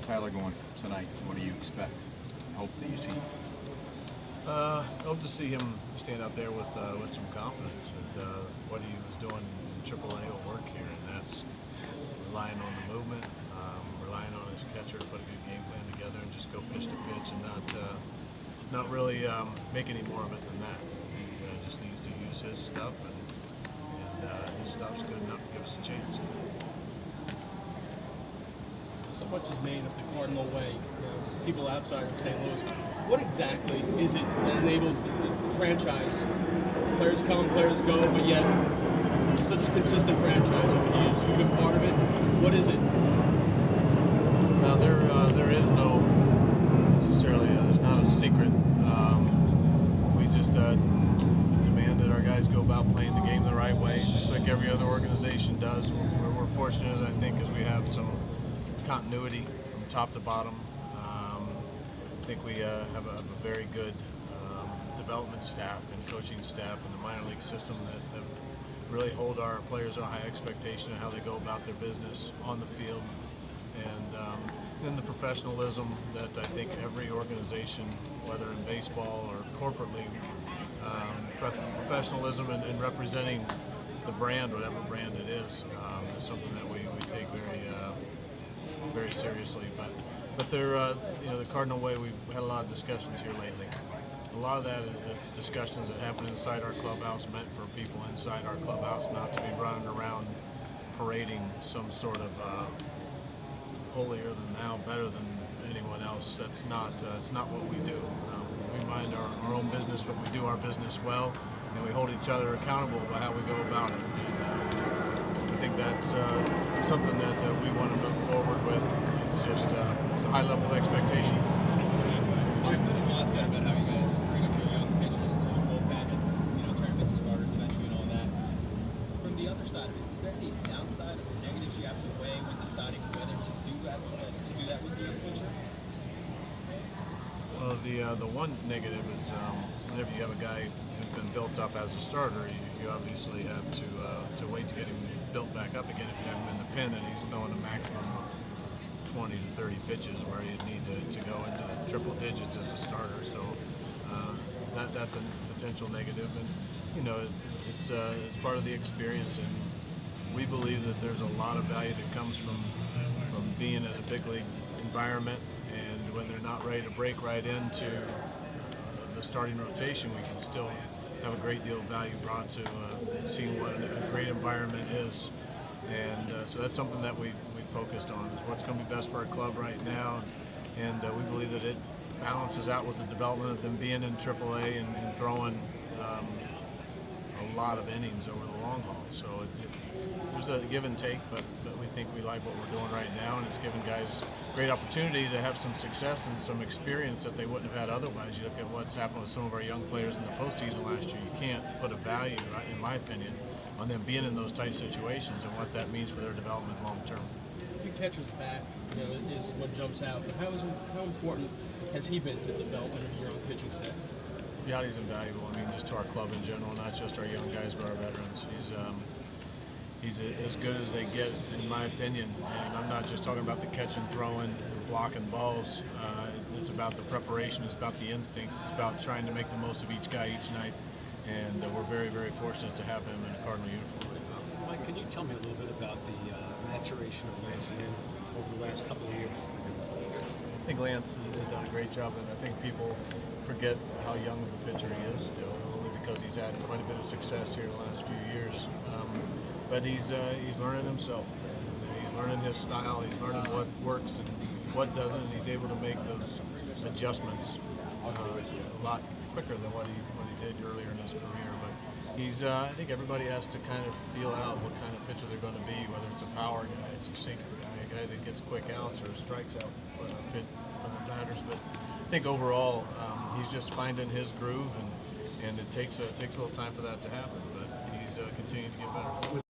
Tyler going tonight? What do you expect? Hope that you see? Hope to see him stand out there with some confidence that what he was doing in AAA will work here, and that's relying on the movement, relying on his catcher to put a good game plan together and just go pitch to pitch and not really make any more of it than that. He just needs to use his stuff, and his stuff's good enough to give us a chance. So much is made of the Cardinal way. People outside of St. Louis. What exactly is it that enables the franchise? Players come, players go, but yet such a consistent franchise over the years. You've been part of it. What is it? Well, there is no necessarily. There's not a secret. We just demand that our guys go about playing the game the right way, just like every other organization does. We're fortunate, I think, because we have some continuity from top to bottom. I think we have a very good development staff and coaching staff in the minor league system that really hold our players on a high expectation of how they go about their business on the field. And then the professionalism that I think every organization, whether in baseball or corporately, professionalism and representing the brand, whatever brand it is something that we take very seriously. But they're, the Cardinal way, we've had a lot of discussions here lately. A lot of that discussions that happen inside our clubhouse meant for people inside our clubhouse, not to be running around parading some sort of holier than thou, better than anyone else. That's not what we do. We mind our own business, but we do our business well, and we hold each other accountable by how we go about it. And I think that's something that we want to move forward with. It's just it's a high level of expectation. There's been a lot said about how you guys bring up your young pitchers to the bullpen and turn them into starters eventually and all that. From the other side of it, is there any downside or negatives you have to weigh when deciding whether to do that with the young pitcher? Well, the one negative is whenever you have a guy who's been built up as a starter, you obviously have to wait to get him built back up again if you have him in the pen and he's going a maximum of 20 to 30 pitches where you'd need to go into triple digits as a starter. So that's a potential negative, and it's part of the experience. And we believe that there's a lot of value that comes from being in a big league environment, and when they're not ready to break right into the starting rotation, we can still have a great deal of value brought to seeing what a great environment is. And so that's something that we've focused on, is what's going to be best for our club right now, and we believe that it balances out with the development of them being in AAA and throwing a lot of innings over the long haul. So there's a give and take, but we think we like what we're doing right now, and it's given guys great opportunity to have some success and some experience that they wouldn't have had otherwise. You look at what's happened with some of our young players in the postseason last year. You can't put a value, in my opinion, on them being in those tight situations and what that means for their development long term. The catcher's bat, is what jumps out. But how important has he been to the development of your own pitching staff? Yeah, he's invaluable. I mean, just to our club in general, not just our young guys, but our veterans. He's as good as they get, in my opinion. And I'm not just talking about the catching, throwing, blocking balls. It's about the preparation. It's about the instincts. It's about trying to make the most of each guy each night. And we're very fortunate to have him in a Cardinal uniform. Mike, can you tell me a little bit about the maturation of Lance over the last couple of years? I think Lance has done a great job, and I think people forget how young of a pitcher he is still, only because he's had quite a bit of success here the last few years. But he's learning himself. And he's learning his style. He's learning what works and what doesn't. And he's able to make those adjustments a lot quicker than what he did earlier in his career. But I think everybody has to kind of feel out what kind of pitcher they're going to be, whether it's a power guy, it's a sinker guy, a guy that gets quick outs or strikes out for the batters. But I think overall he's just finding his groove, and it takes a little time for that to happen. But he's continuing to get better.